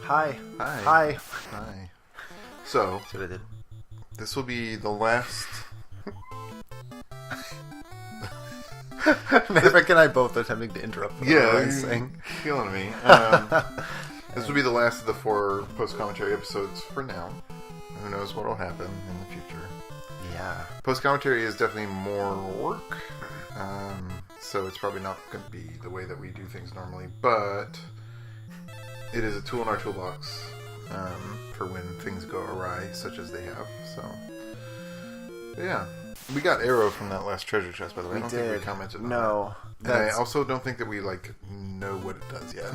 Hi. Hi. Hi. Hi. So, That's what I did. this will be the last... Maverick and I both attempting to interrupt what I was saying. Killing me. This will be the last of the 4 post-commentary episodes for now. Who knows what will happen in the future. Yeah. Post-commentary is definitely more work. So it's probably not going to be the way that we do things normally. But it is a tool in our toolbox for when things go awry, such as they have. So, but yeah. We got arrow from that last treasure chest, by the way. I don't think we commented on that. And I also don't think that we, know what it does yet.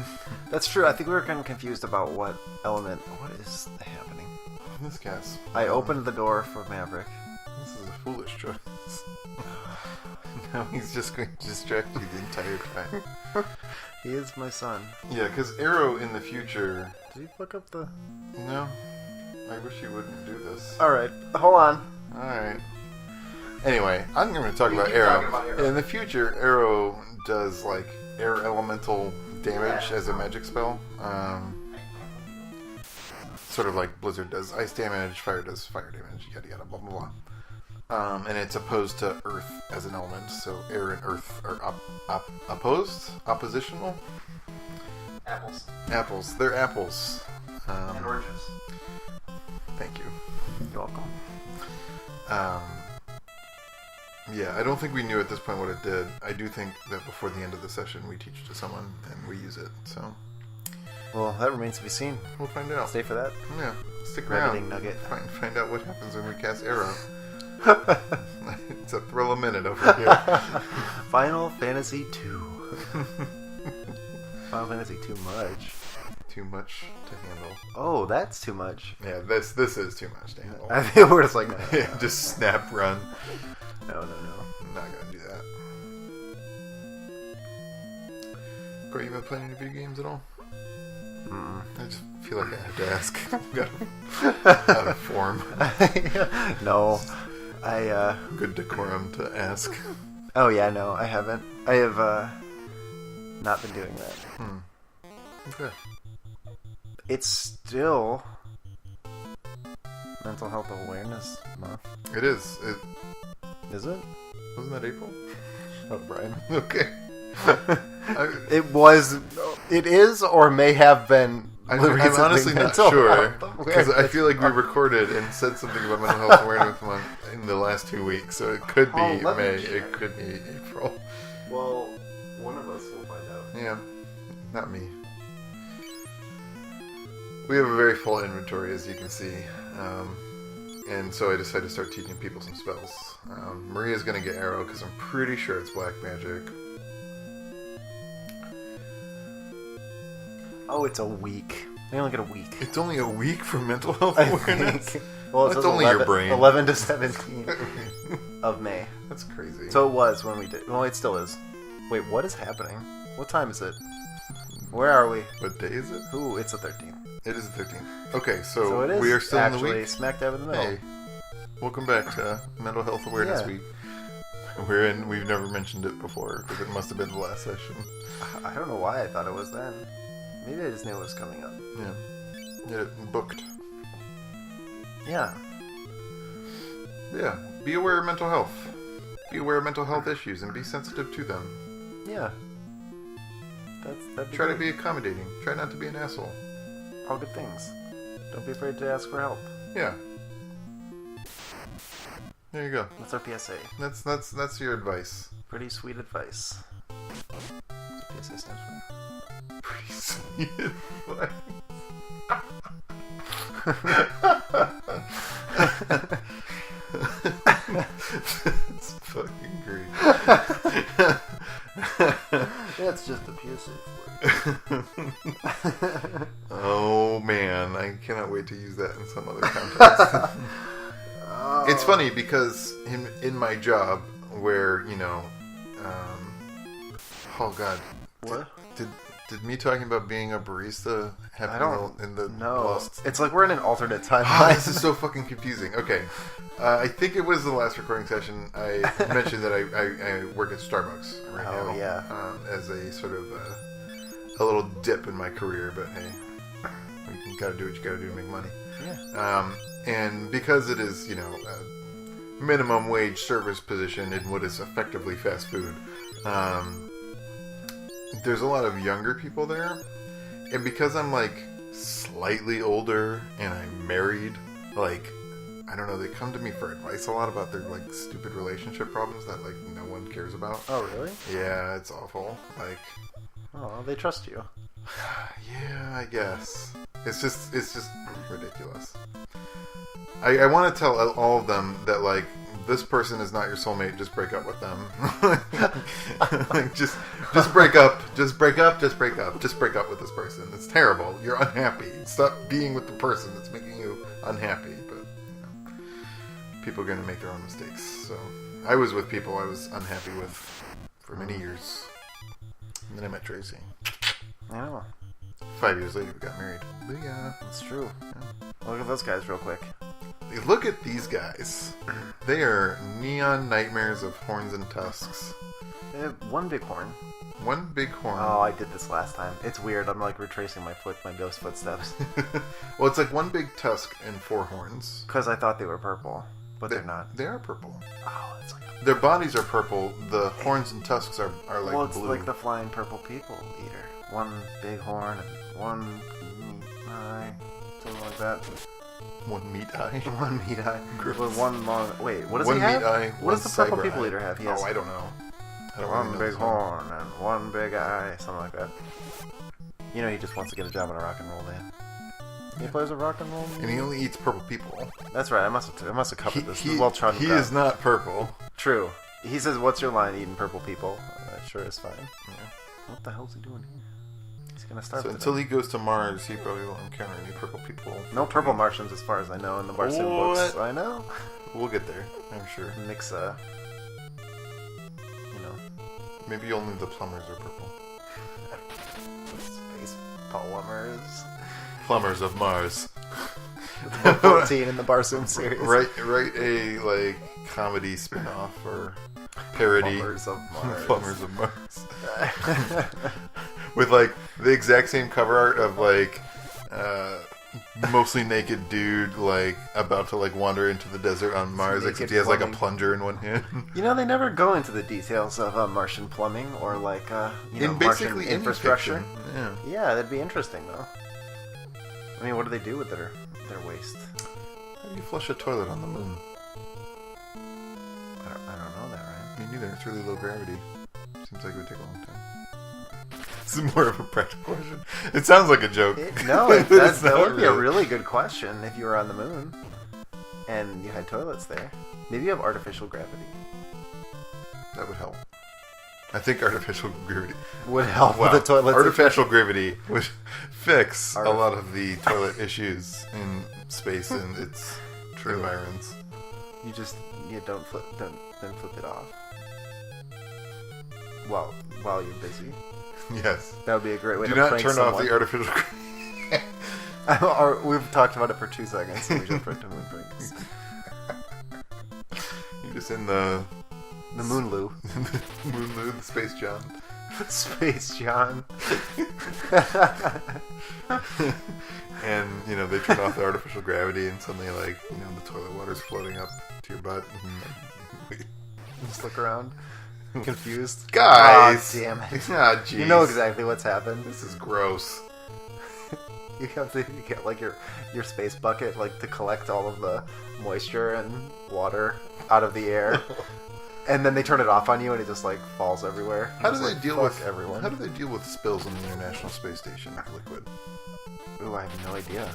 That's true. I think we were kind of confused about what element... What is happening? This cast. I opened the door for Maverick. This is a foolish choice. Now he's just going to distract you the entire time. He is my son. Yeah, because arrow in the future... Did you look up the... No. I wish you wouldn't do this. Alright. Hold on. Alright. Anyway, I'm going to talk about arrow. In the future, arrow does air elemental damage as a magic spell. Sort of like Blizzard does ice damage, fire does fire damage, yada yada, blah blah blah. And it's opposed to earth as an element, so air and earth are oppositional. Apples. They're apples. And oranges. Thank you. You're welcome. Yeah, I don't think we knew at this point what it did. I do think that before the end of the session we teach it to someone and we use it, so... Well, that remains to be seen. We'll find out. Stay for that. Yeah, stick Riveting around. nugget. Find out what happens when we cast arrow. It's a thrill a minute over here. Final Fantasy 2. Final Fantasy too much. Too much to handle. Oh, that's too much. Yeah, this is too much to handle. I think we're just like, no. Yeah, just snap run. No. I'm not gonna do that. Corey, you been playing any video games at all? Mm-mm. I just feel like I have to ask. Out of form. No. Good decorum to ask. Oh yeah, no, I haven't. I have not been doing that. Okay. It's still Mental Health Awareness Month. It is. Is it? Wasn't that April? Oh, Brian. Okay. It is or may have been. I'm honestly not sure, because I feel like we recorded and said something about Mental Health Awareness Month in the last 2 weeks, so it could be May, it could be April. Well, one of us will find out. Yeah, not me. We have a very full inventory, as you can see, and so I decided to start teaching people some spells. Maria's going to get arrow, because I'm pretty sure it's black magic. Oh, it's a week. They only get a week. It's only a week for mental health awareness? Well, it's only 11, your brain. 11 to 17 of May. That's crazy. So it was when we did. Well, it still is. Wait, what is happening? What time is it? Where are we? What day is it? Ooh, it's the 13th. It is the 13th. Okay, so it is we are still in the week. Smack dab in the middle. Hey, welcome back to Mental Health Awareness Week. We've never mentioned it before, because it must have been the last session. I don't know why I thought it was then. Maybe I just knew it was coming up. Yeah. Get it booked. Yeah. Yeah. Be aware of mental health. Be aware of mental health issues and be sensitive to them. Yeah. Try to be accommodating. Try not to be an asshole. All good things. Don't be afraid to ask for help. Yeah. There you go. That's our PSA. That's your advice. Pretty sweet advice. That's what PSA stands for. Pretty sweet advice. That's fucking great. That's just a PSA for you. Oh man, I cannot wait to use that in some other context. It's funny because in my job where, oh god. What? Did me talking about being a barista happen in the lost... It's like we're in an alternate timeline. This is so fucking confusing. Okay. I think it was the last recording session I mentioned that I work at Starbucks right now. Yeah. As a sort of a little dip in my career, but hey, we you got to do what you got to do to make money. Yeah. And because it is, a minimum wage service position in what is effectively fast food, there's a lot of younger people there. And because I'm, slightly older and I'm married, I don't know, they come to me for advice a lot about their, stupid relationship problems that, no one cares about. Oh, really? Yeah, it's awful. Oh, they trust you. Yeah, I guess. It's just ridiculous. I want to tell all of them that, this person is not your soulmate, just break up with them. Just break up. Just break up. Just break up. Just break up with this person. It's terrible. You're unhappy. Stop being with the person that's making you unhappy. But, people are going to make their own mistakes. So, I was with people I was unhappy with for many years. And then I met Tracy. I know. 5 years later, we got married. Booyah. It's true. Yeah. Look at those guys real quick. Look at these guys. They are neon nightmares of horns and tusks. They have one big horn. One big horn. Oh, I did this last time. It's weird. I'm retracing my ghost footsteps. Well, it's like one big tusk and 4 horns. Because I thought they were purple, but they're not. They are purple. Oh, it's their bodies are purple. The horns and tusks are well, it's blue. like the flying purple people eater. One big horn and one eye, something like that. One meat eye. One meat eye. Gross. With one long. Wait, what does one he have? Meat eye, what does the purple cyber people eye. eater have? He has I don't know. I don't one really know big this one. horn and one big eye, something like that. He just wants to get a job in a rock and roll band. He plays a rock and roll band. And he only eats purple people. That's right. I must have covered this. This is well trodden He ground. is not purple. True. He says, "What's your line? Eating purple people." That sure is fine. Yeah. What the hell's he doing here? He's gonna start. So until he goes to Mars, he probably won't encounter any purple people. No purple Martians, as far as I know, in the Barsoom books. I know. We'll get there, I'm sure. Mix, Maybe only the plumbers are purple. Space plumbers. Plumbers of Mars. Book 14 in the Barsoom series. Write a comedy spin-off or parody. Plumbers of Mars. Plumbers of Mars. With the exact same cover art of mostly naked dude about to wander into the desert on Mars, except he has a plunger in one hand. They never go into the details of Martian plumbing or in Martian any infrastructure. fiction. Yeah, that'd be interesting though. I mean, what do they do with their waste? How do you flush a toilet on the moon? I don't know that, right? Me neither. It's really low gravity. Seems like it would take a long time. This is more of a practical question. It sounds like a joke. That would be a really good question if you were on the moon and you had toilets there. Maybe you have artificial gravity. That would help. I think artificial gravity would help with the toilets. Artificial gravity would fix a lot of the toilet issues in space and its environs. You just don't flip it off. While you're busy. Yes. That would be a great way to prank Do not turn someone. off the artificial gravity. We've talked about it for 2 seconds, so we just put to moon pranks. You're just in the moon loo. Moon loo, the Space John. Space John. And, they turn off the artificial gravity and suddenly, the toilet water's floating up to your butt. And just look around. Confused. Guys! Oh, damn it. Ah, you know exactly what's happened. This is gross. You get your space bucket to collect all of the moisture and water out of the air. And then they turn it off on you and it just falls everywhere. How do they deal with everyone? How do they deal with spills on the International Space Station of liquid? Ooh, I have no idea.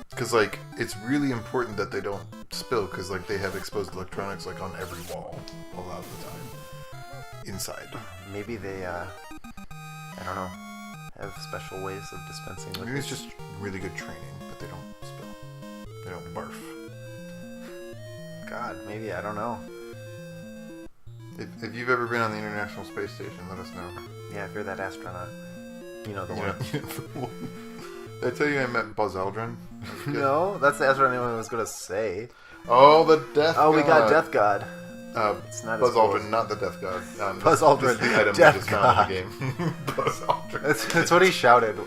Because it's really important that they don't spill because they have exposed electronics on every wall a lot of the time inside. Maybe they I don't know, have special ways of dispensing liquids. Maybe it's just really good training, but they don't spill. They don't barf. God, maybe, I don't know. If you've ever been on the International Space Station, let us know. Yeah, if you're that astronaut. You know the one. Did I tell you I met Buzz Aldrin? No, that's the astronaut I was going to say. Oh, the Death God. Oh, we got Death God. It's not Buzz Aldrin, not the Death God. Buzz Aldrin, the item Death we just God. found in the game. Buzz Aldrin. That's what he shouted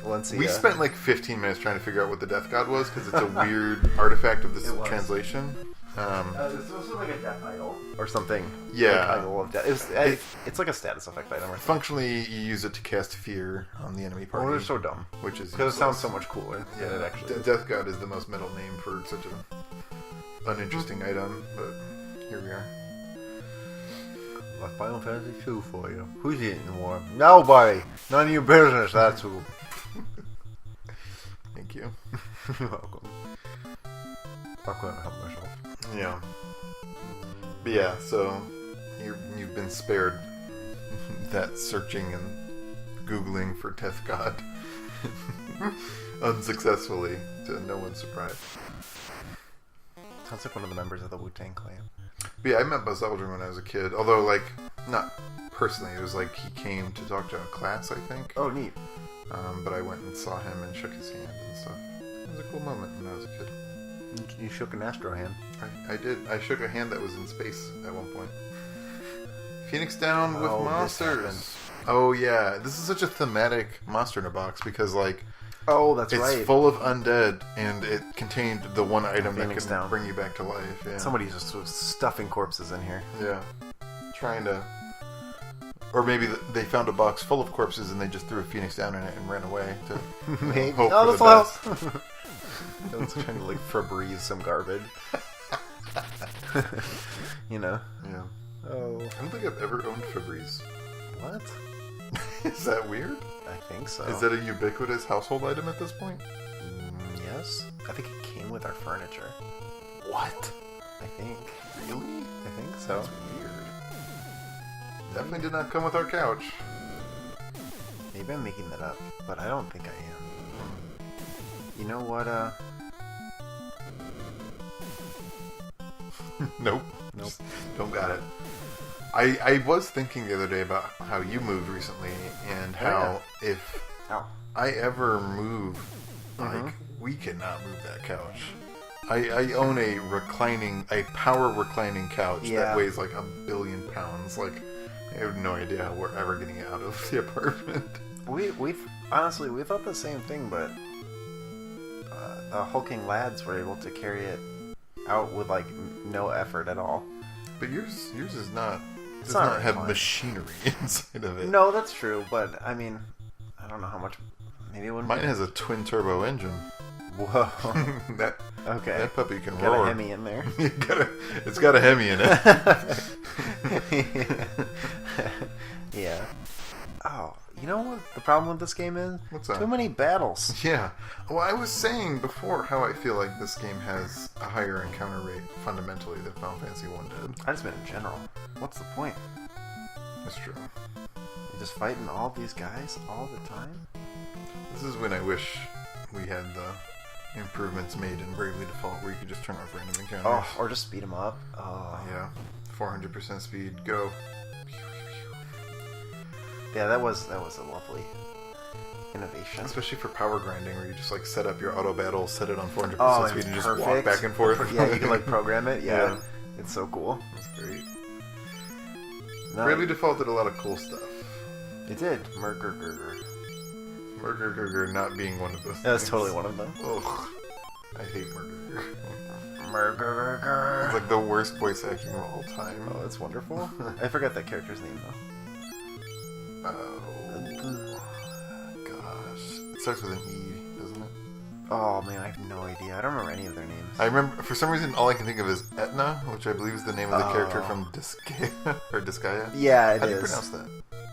Valencia. We spent like 15 minutes trying to figure out what the Death God was because it's a weird artifact of this translation. It's also like a death idol or something. Yeah. Like idol of death. It's like a status effect item. Or Functionally, you use it to cast fear on the enemy party. Oh, they're so dumb. Which is because it sounds so much cooler. Yeah, than it actually is. Death God is the most metal name for such an uninteresting item, but here we are. Like Final Fantasy 2 for you. Who's eating more? Nobody. None of your business. That's who. Thank you. You're welcome. I couldn't help myself. Yeah. But yeah, so you've been spared that searching and Googling for Death God unsuccessfully, to no one's surprise. Sounds like one of the members of the Wu-Tang Clan. But yeah, I met Buzz Aldrin when I was a kid, although like not personally. It was like he came to talk to a class, I think. Oh, neat. But I went and saw him and shook his hand and stuff. It was a cool moment when I was a kid. You shook an Astro hand. I did. I shook a hand that was in space at one point. Phoenix Down with monsters. Oh yeah, this is such a thematic monster in a box because like, oh that's right, it's full of undead and it contained the one item Phoenix that can Down. bring you back to life. Yeah. Somebody's just stuffing corpses in here. Yeah, trying to, or maybe they found a box full of corpses and they just threw a Phoenix Down in it and ran away to Maybe. hope Oh, for the that's best. I was trying to like Febreze some garbage. You know. Yeah. Oh. I don't think I've ever owned Febreze. What? Is that weird? I think so. Is that a ubiquitous household item at this point? Yes. I think it came with our furniture. What? I think. Really? I think so. That's weird. Definitely did not come with our couch. Maybe I'm making that up, but I don't think I am. You know what, Nope. Just don't got it. I was thinking the other day about how you moved recently and how if I ever move, like, we cannot move that couch. I own a power reclining couch that weighs like 1 billion pounds. Like, I have no idea how we're ever getting it out of the apartment. We've honestly, we thought the same thing, but the hulking lads were able to carry it out with like no effort at all. But yours is not. It's does not not really have fun. machinery inside of it. No, that's true, but I mean, I don't know how much. Maybe it wouldn't. Mine has a twin turbo engine. Whoa. that puppy can got roar. a Hemi in there. It's got a Hemi in it. Yeah. Oh, you know what the problem with this game is? What's that? Too many battles. Yeah. Well, I was saying before how I feel like this game has a higher encounter rate fundamentally than Final Fantasy 1 did. I just meant in general. What's the point? That's true. You're just fighting all these guys all the time? This is when I wish we had the improvements made in Bravely Default where you could just turn off random encounters. Oh, or just speed them up. Oh. Yeah. 400% speed, go. Yeah, that was a lovely innovation. Especially for power grinding, where you just like set up your auto battle, set it on 400% Oh, speed, it's and just perfect. walk back and forth. Yeah, you can like program it. Yeah, Yeah. it's so cool. That's great. No, Bravely Default did a lot of cool stuff. it did. Murger. Murger not being one of those. That's things. totally one of them. Ugh. I hate Murger. Murger. It's like the worst voice acting of all time. Oh, it's wonderful. I forgot that character's name though. Oh, gosh. It starts with an E, doesn't it? Oh man, I have no idea. I don't remember any of their names. I remember, for some reason, all I can think of is Etna, which I believe is the name of the character from Disgaea, or Disgaea. Yeah, it is. How do you pronounce that?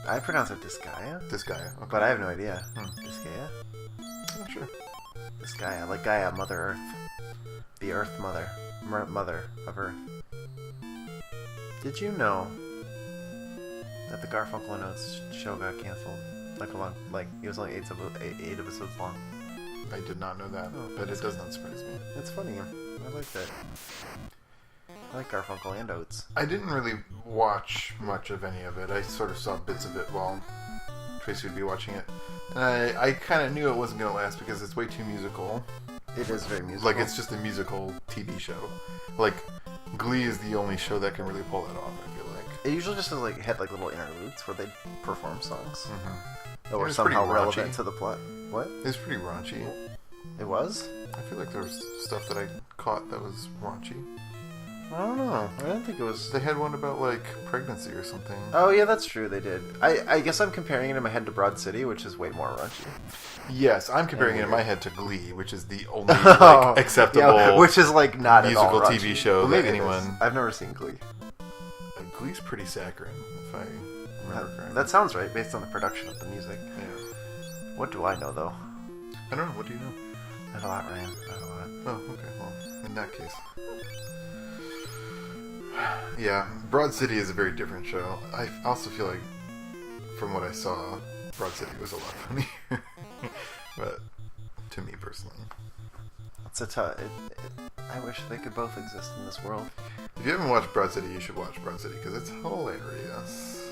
I pronounce it Disgaea, Disgaea, okay. but I have no idea. Disgaea? Not sure. Disgaea, like Gaia, Mother Earth. The Earth Mother. Mother of Earth. Did you know that the Garfunkel and Oates show got canceled? It was only 8 episodes long. I did not know that, Oh, but it does not surprise me. It's funny. I like that. I like Garfunkel and Oates. I didn't really watch much of any of it. I sort of saw bits of it while Tracy would be watching it. And I kind of knew it wasn't going to last because it's way too musical. It is very musical. Like, it's just a musical TV show. Like, Glee is the only show that can really pull that off, I feel like. It usually just had little interludes where they perform songs that were It was pretty somehow raunchy. relevant to the plot. What? It was pretty raunchy. It was? I feel like there was stuff that I caught that was raunchy. I don't know. I didn't think it was... They had one about, like, pregnancy or something. Oh, yeah, that's true. They did. I guess I'm comparing it in my head to Broad City, which is way more raunchy. Yes, I'm comparing it in my head to Glee, which is the only, like, acceptable which is, like, not musical at all TV show that anyone... I've never seen Glee. Glee's pretty saccharine, if I remember correctly. That sounds right, based on the production of the music. Yeah. What do I know, though? I don't know. What do you know? Not a lot, Ryan. Not a lot. Oh, okay. Well, in that case... Yeah, Broad City is a very different show. I also feel like, from what I saw, Broad City was a lot funnier. But, to me personally. It's a I wish they could both exist in this world. If you haven't watched Broad City, you should watch Broad City, because it's hilarious.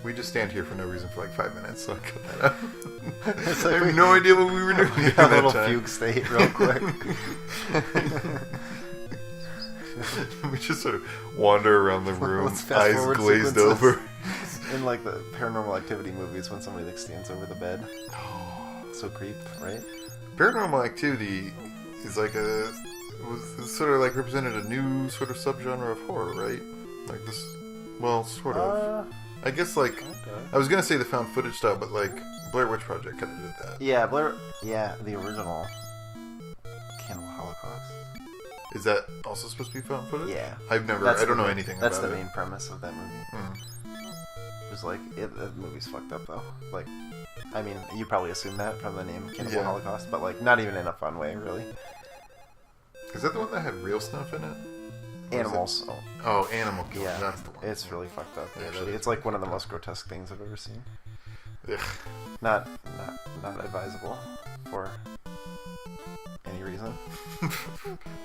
We just stand here for no reason for like 5 minutes, so I cut that out. I have no idea what we were doing. A little fugue state real quick. We just sort of wander around the room, eyes glazed over. In like the Paranormal Activity movies, when somebody like stands over the bed. Oh, so creep, right? Paranormal Activity is like was sort of like represented a new sort of subgenre of horror, right? Like this, well, sort of. I guess like I was gonna say the found footage style, but like Blair Witch Project kind of did that. Yeah, the original Cannibal Holocaust. Is that also supposed to be found footage? Yeah. I don't know anything about it. That's the main premise of that movie. It was like, the movie's fucked up though. Like, I mean, you probably assume that from the name Cannibal Holocaust, but like, not even in a fun way, really. Is that the one that had real stuff in it? Animals. Oh, Animal Killer. Yeah, that's the one. It's really fucked up, Yeah, actually. It's like one of the most grotesque things I've ever seen. Ugh. Not advisable for any reason.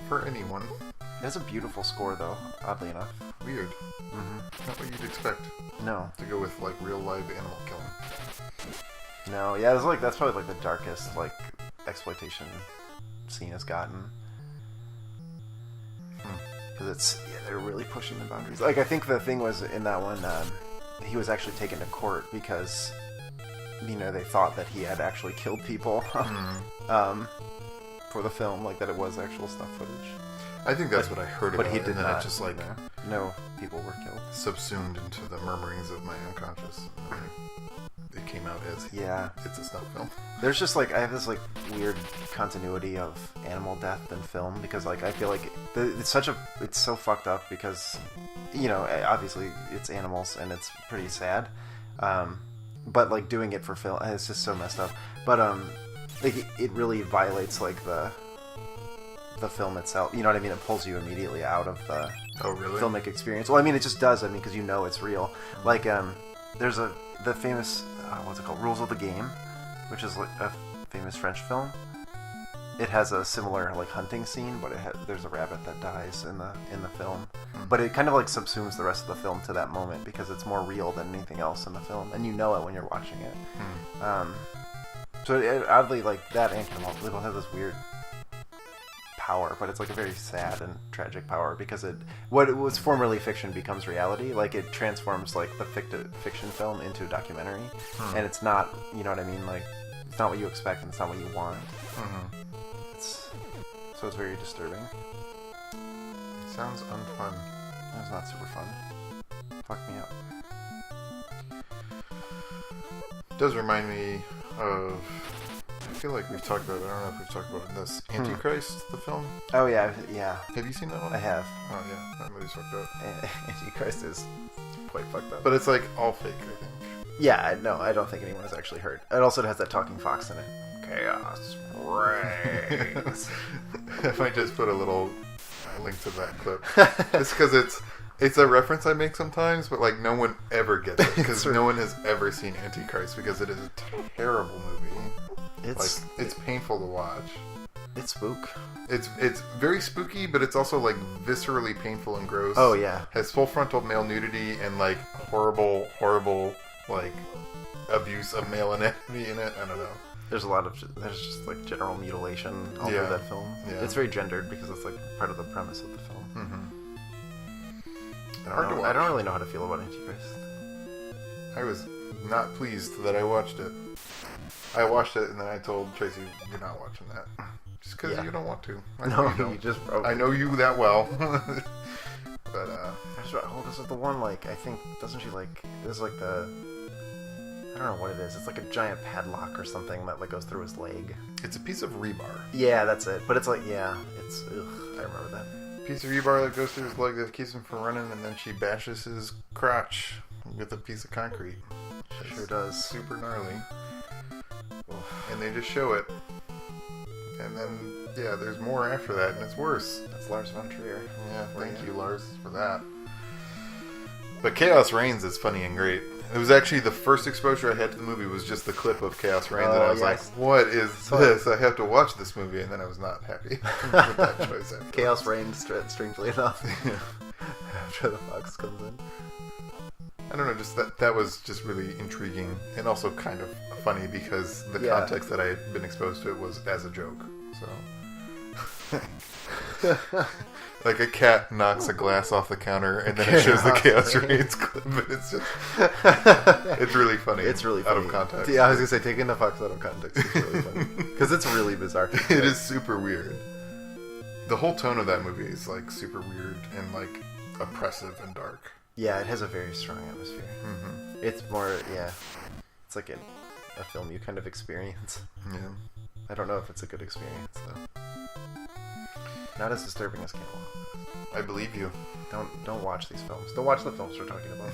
For anyone. It has a beautiful score, though, oddly enough. Weird. Not what you'd expect. No. To go with, like, real live animal killing. No, yeah, it's like, that's probably, like, the darkest, like, exploitation scene has gotten. Because they're really pushing the boundaries. Like, I think the thing was, in that one, he was actually taken to court because, you know, they thought that he had actually killed people. For the film, like that it was actual stuff footage. I think that's what I heard about it. But he did not. It just like no people were killed. Subsumed into the murmurings of my unconscious. It came out as it's a snuff film. There's just like I have this like weird continuity of animal death in film because like I feel like it's so fucked up because you know obviously it's animals and it's pretty sad, but like doing it for film it's just so messed up. But like it really violates like the film itself. You know what I mean? It pulls you immediately out of the filmic experience. Well, I mean, it just does. I mean, because you know it's real. Like there's the famous what's it called? Rules of the Game, which is like a famous French film. It has a similar like hunting scene, but there's a rabbit that dies in the film. But it kind of like subsumes the rest of the film to that moment because it's more real than anything else in the film, and you know it when you're watching it. So it, oddly, like that and Cannibal, they both have this weird power, but it's like a very sad and tragic power because what was formerly fiction becomes reality. Like it transforms like the fiction film into a documentary, and it's not, you know what I mean? Like it's not what you expect and it's not what you want. So it's very disturbing. Sounds unfun. It's not super fun. Fuck me up. It does remind me of, I feel like we've talked about it, I don't know if we've talked about it in this, Antichrist, the film. Oh yeah. Have you seen that one? I have. Oh yeah, that movie's fucked up. Antichrist is quite fucked up. But it's like all fake, I think. Yeah, no, I don't think anyone has actually heard. It also has that talking fox in it. Chaos reigns. I might just put a little link to that clip. It's because it's a reference I make sometimes, but like no one ever gets it because no one has ever seen Antichrist because it is a terrible movie. It's painful to watch. It's spook. It's very spooky, but it's also like viscerally painful and gross. Oh yeah. Has full frontal male nudity and like horrible like abuse of male anatomy in it. I don't know. There's just like general mutilation all through that film. Yeah. It's very gendered because it's like part of the premise of the film. Hard to watch. I don't really know how to feel about Antichrist. I was not pleased that I watched it. I watched it and then I told Tracy, "You're not watching that, just because you don't want to." I know you don't. You just broke. I know you that well. But this is the one, like, I think, doesn't she, like, this is like the, I don't know what it is. It's like a giant padlock or something that, like, goes through his leg. it's a piece of rebar. Yeah, that's it. But it's like, yeah, it's, ugh, I remember that. Piece of rebar that goes through his leg that keeps him from running, and then she bashes his crotch with a piece of concrete. She sure does. Super gnarly. And they just show it. And then, yeah, there's more after that, and it's worse. That's Lars von Trier. Yeah, thank you, Lars, for that. But Chaos Reigns is funny and great. It was actually the first exposure I had to the movie was just the clip of Chaos Reigns, and I was like, what is this? I have to watch this movie, and then I was not happy with that choice. Chaos Reigns, strangely enough. After the fox comes in. I don't know, just that was just really intriguing, and also kind of funny because the context that I had been exposed to it was as a joke, so... Like a cat knocks a glass off the counter, and then it shows the Chaos Reigns clip, and it's just... it's really funny. It's really funny. Out of context. Yeah, I was going to say, taking the fox out of context is really funny. Because it's really bizarre. It is super weird. The whole tone of that movie is, like, super weird and, like, oppressive and dark. Yeah, it has a very strong atmosphere. Mm-hmm. It's more, it's like a film you kind of experience. Yeah. I don't know if it's a good experience, though. Not as disturbing as Cannibal. I believe you. Don't watch these films. Don't watch the films we're talking about.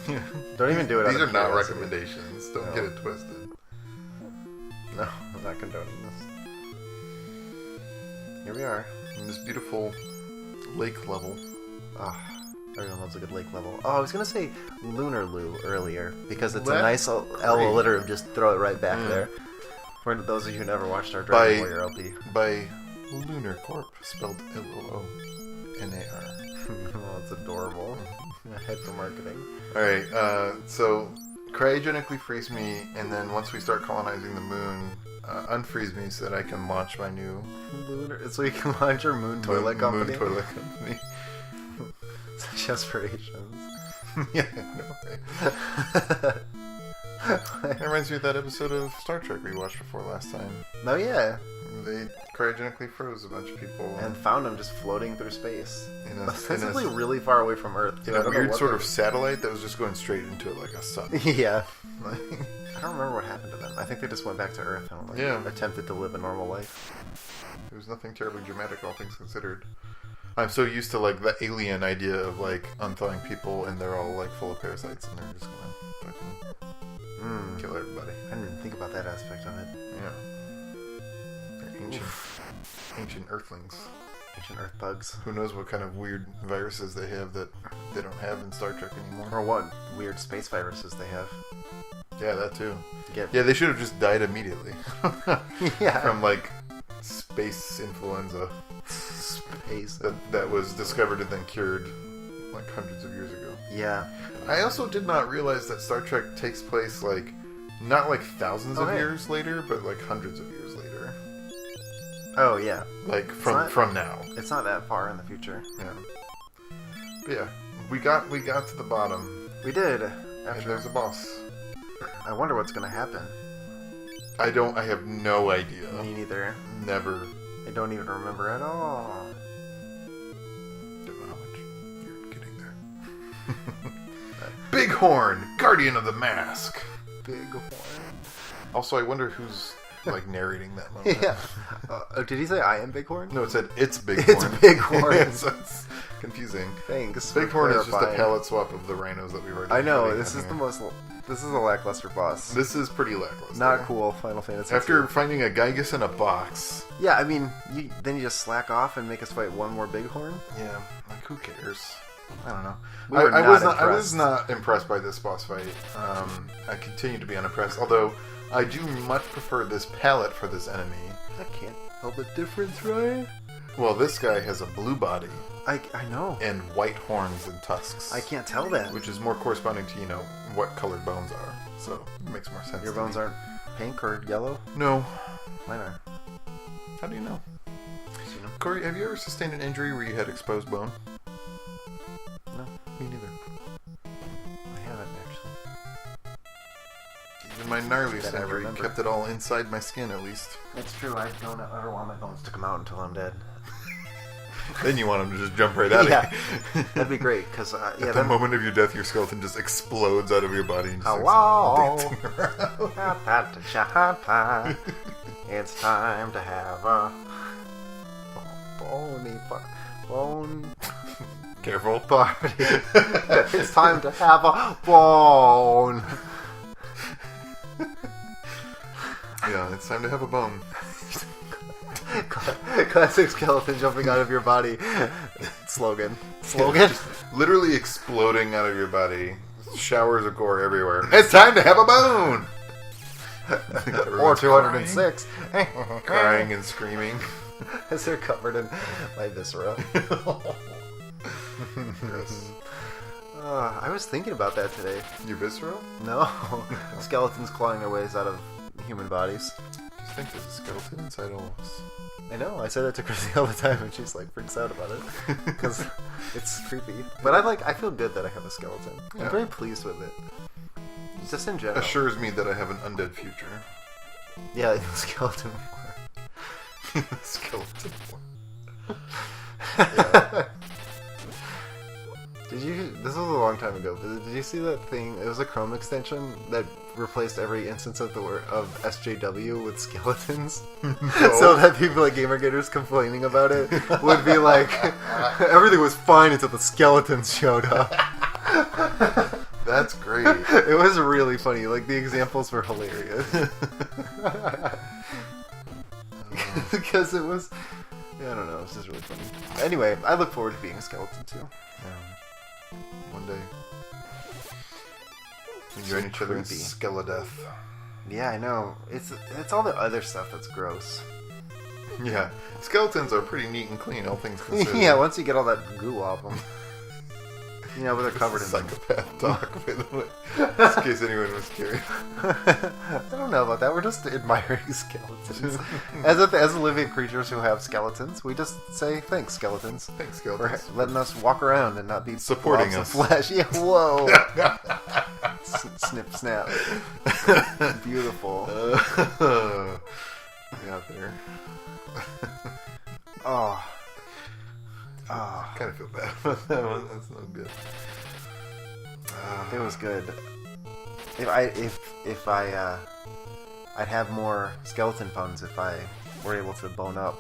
Don't even do it. These are not recommendations. Don't get it twisted. No, I'm not condoning this. Here we are. In this beautiful lake level. Everyone loves a good lake level. Oh, I was going to say Lunar Lou earlier, because it's a That's nice alliterative, just throw it right back there. For those of you who never watched our Dragon Warrior LP. By Lunar Corp, spelled L-O-O-N-A-R. Oh, it's adorable. Head for marketing. Alright, so cryogenically freeze me, and then once we start colonizing the moon, unfreeze me so that I can launch my new... Lunar, so you can launch your moon toilet company? Moon toilet company. Such aspirations. Yeah, no way. That reminds me of that episode of Star Trek we watched before last time. Oh, yeah. They cryogenically froze a bunch of people. And found them just floating through space. Ostensibly in really far away from Earth. In a weird sort of satellite that was just going straight into like a sun. Yeah. I don't remember what happened to them. I think they just went back to Earth and attempted to live a normal life. It was nothing terribly dramatic, all things considered. I'm so used to like the alien idea of like unthawing people and they're all like full of parasites and they're just gonna fucking kill everybody. I didn't even think about that aspect of it. Yeah. They're ancient earthlings. Ancient Earth bugs. Who knows what kind of weird viruses they have that they don't have in Star Trek anymore. Or what weird space viruses they have. Yeah, that too. Yeah, they should have just died immediately. Yeah. From like space influenza. Space. That was discovered and then cured like hundreds of years ago. Yeah. I also did not realize that Star Trek takes place like not like thousands of years later, but like hundreds of years later. Oh yeah. Like from now. It's not that far in the future. Yeah. But yeah, we got to the bottom. We did. And there's a boss. I wonder what's gonna happen. I have no idea. Me neither. Never. I don't even remember at all. Don't know how much you're getting there. Bighorn, Guardian of the Mask. Bighorn. Also, I wonder who's like narrating that moment. Yeah. Did he say I am Bighorn? No, it said it's Bighorn. It's Bighorn. So it's confusing. Thanks. Bighorn is just a palette swap of the rhinos that we've already. I know. This is This is a lackluster boss. This is pretty lackluster. Not cool, Final Fantasy. After finding a Gygus in a box. Yeah, I mean, then you just slack off and make us fight one more Bighorn? Yeah, like who cares? I don't know. I was not impressed by this boss fight. I continue to be unimpressed, although I do much prefer this palette for this enemy. I can't tell the difference, right? Well, this guy has a blue body. I know. And white horns and tusks. I can't tell that. Which is more corresponding to, what colored bones are. So, it makes more sense. Your bones aren't pink or yellow? No. Mine are. How do you know? Corey, have you ever sustained an injury where you had exposed bone? No. Me neither. I haven't, actually. my gnarly That I surgery. remember. Kept it all inside my skin, at least. It's true. I don't ever want my bones to come out until I'm dead. Then you want them to just jump right out Yeah. of you. That'd be great, because At the moment of your death, your skeleton just explodes out of your body and just hello. dancing around. It's time to have a bone Careful. party. It's time to have a bone. Yeah, it's time to have a bone. Classic skeleton jumping out of your body. Slogan. Just literally exploding out of your body. Showers of gore everywhere. It's time to have a bone! Or 206. Crying and screaming. As they're covered in my viscera. Yes. I was thinking about that today. Your visceral? No. Skeletons clawing their ways out of human bodies. Just think there's a skeleton inside all of us. I know. I say that to Chrissy all the time, and she's like freaks out about it because it's creepy. But I feel good that I have a skeleton. Yeah. I'm very pleased with it. Just in general. Assures me that I have an undead future. Yeah, in the skeleton war. Skeleton one. Yeah. This was a long time ago, but did you see that thing? It was a Chrome extension that replaced every instance of of SJW with skeletons. So that people like GamerGators complaining about it would be like, everything was fine until the skeletons showed up. That's great. It was really funny. Like, the examples were hilarious. Because it was... Yeah, I don't know. It's just really funny. Anyway, I look forward to being a skeleton, too. One day. We join each other in creepy. skeledeath. Yeah, I know. It's all the other stuff that's gross. Yeah. Skeletons are pretty neat and clean, all things considered. Yeah, once you get all that goo off them. You know, but they're covered in psychopath talk, by the way. Just in case anyone was curious. I don't know about that. We're just admiring skeletons. As living creatures who have skeletons, we just say thanks, skeletons. Thanks, For skeletons. letting us walk around and not be Supporting blobs us. of flesh. Yeah, whoa. Snip, snap. Beautiful. Out there. Oh. I kind of feel bad about that one. That's not good. It was good. If I'd have more skeleton puns if I were able to bone up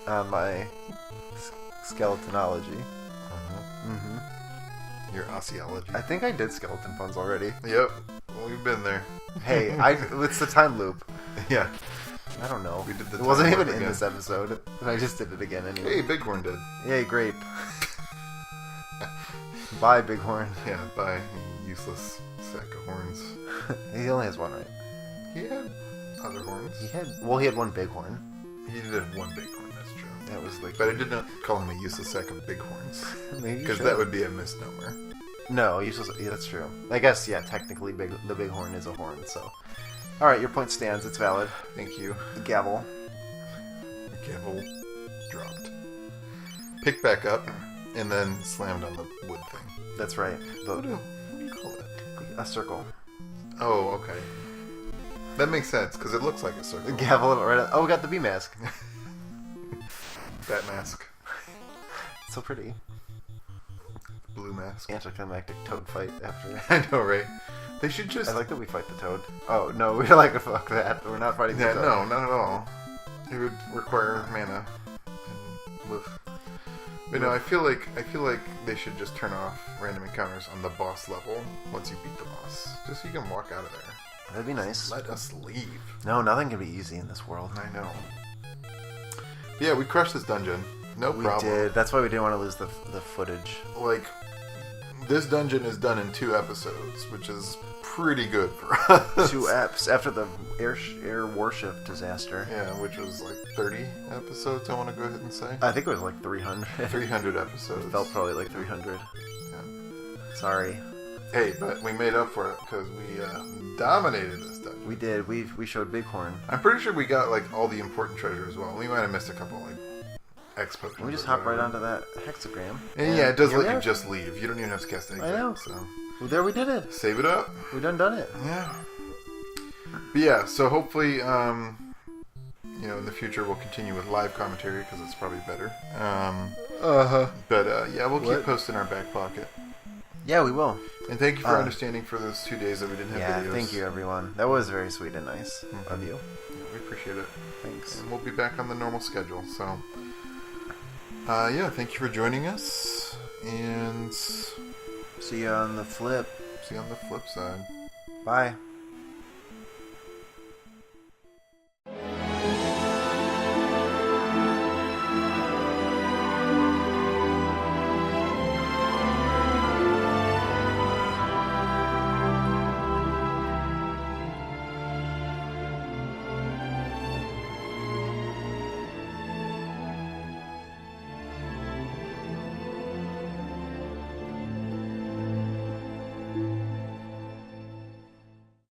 on my skeletonology. Your osteology. I think I did skeleton puns already. Yep. Well, we've been there. Hey, it's the time loop. Yeah. I don't know. We did the It wasn't time even loop in again. this episode, and I just did it again anyway. Hey, Bighorn did. Yay, grape. Bye, Bighorn. Yeah, bye, you useless sack of horns. He only has one, right? He had other horns. He had one bighorn. He did have one bighorn, that's true. That was like... But I did not call him a useless sack of bighorns. Maybe you Because should. that would be a misnomer. No, useless. Yeah, that's true. I guess, yeah, technically the bighorn is a horn, so... Alright, your point stands. It's valid. Thank you. Gavel. Gavel dropped. Picked back up, and then slammed on the wood thing. That's right. What do you call it? A circle. Oh, okay. That makes sense, because it looks like a circle. Gavel right. Oh, we got the bee mask. Bat mask. So pretty. Blue mask. Anticlimactic toad fight after. I know, right? They should just... I like that we fight the toad. Oh, no, we like to fuck that. We're not fighting the Yeah, toad. no, not at all. It would require mana. And woof. But no, I feel like they should just turn off random encounters on the boss level once you beat the boss. Just so you can walk out of there. That'd be nice. Let us leave. No, nothing can be easy in this world. I know. But yeah, we crushed this dungeon. No We problem. did. That's why we didn't want to lose the footage. Like, this dungeon is done in 2 episodes, which is pretty good for us. 2 eps after the air warship disaster. Yeah, which was like 30 episodes, I want to go ahead and say. I think it was like 300. 300 episodes. Felt probably like 300. Yeah. Sorry. Hey, but we made up for it because we dominated this dungeon. We did. We showed Bighorn. I'm pretty sure we got like all the important treasure as well. We might have missed a couple like X potions. Can we just or hop right whatever. onto that hexagram? And yeah, it does here let we you are. just leave. You don't even have to cast anything. I know. So Well, there we did it. save it up. We done it. Yeah. But yeah, so hopefully, in the future we'll continue with live commentary because it's probably better. But yeah, we'll keep posting our back pocket. Yeah, we will. And thank you for understanding for those 2 days that we didn't have videos. Yeah, thank you, everyone. That was very sweet and nice of you. Yeah, we appreciate it. Thanks. And we'll be back on the normal schedule. So, yeah, thank you for joining us. And see you on the flip. See you on the flip side. Bye.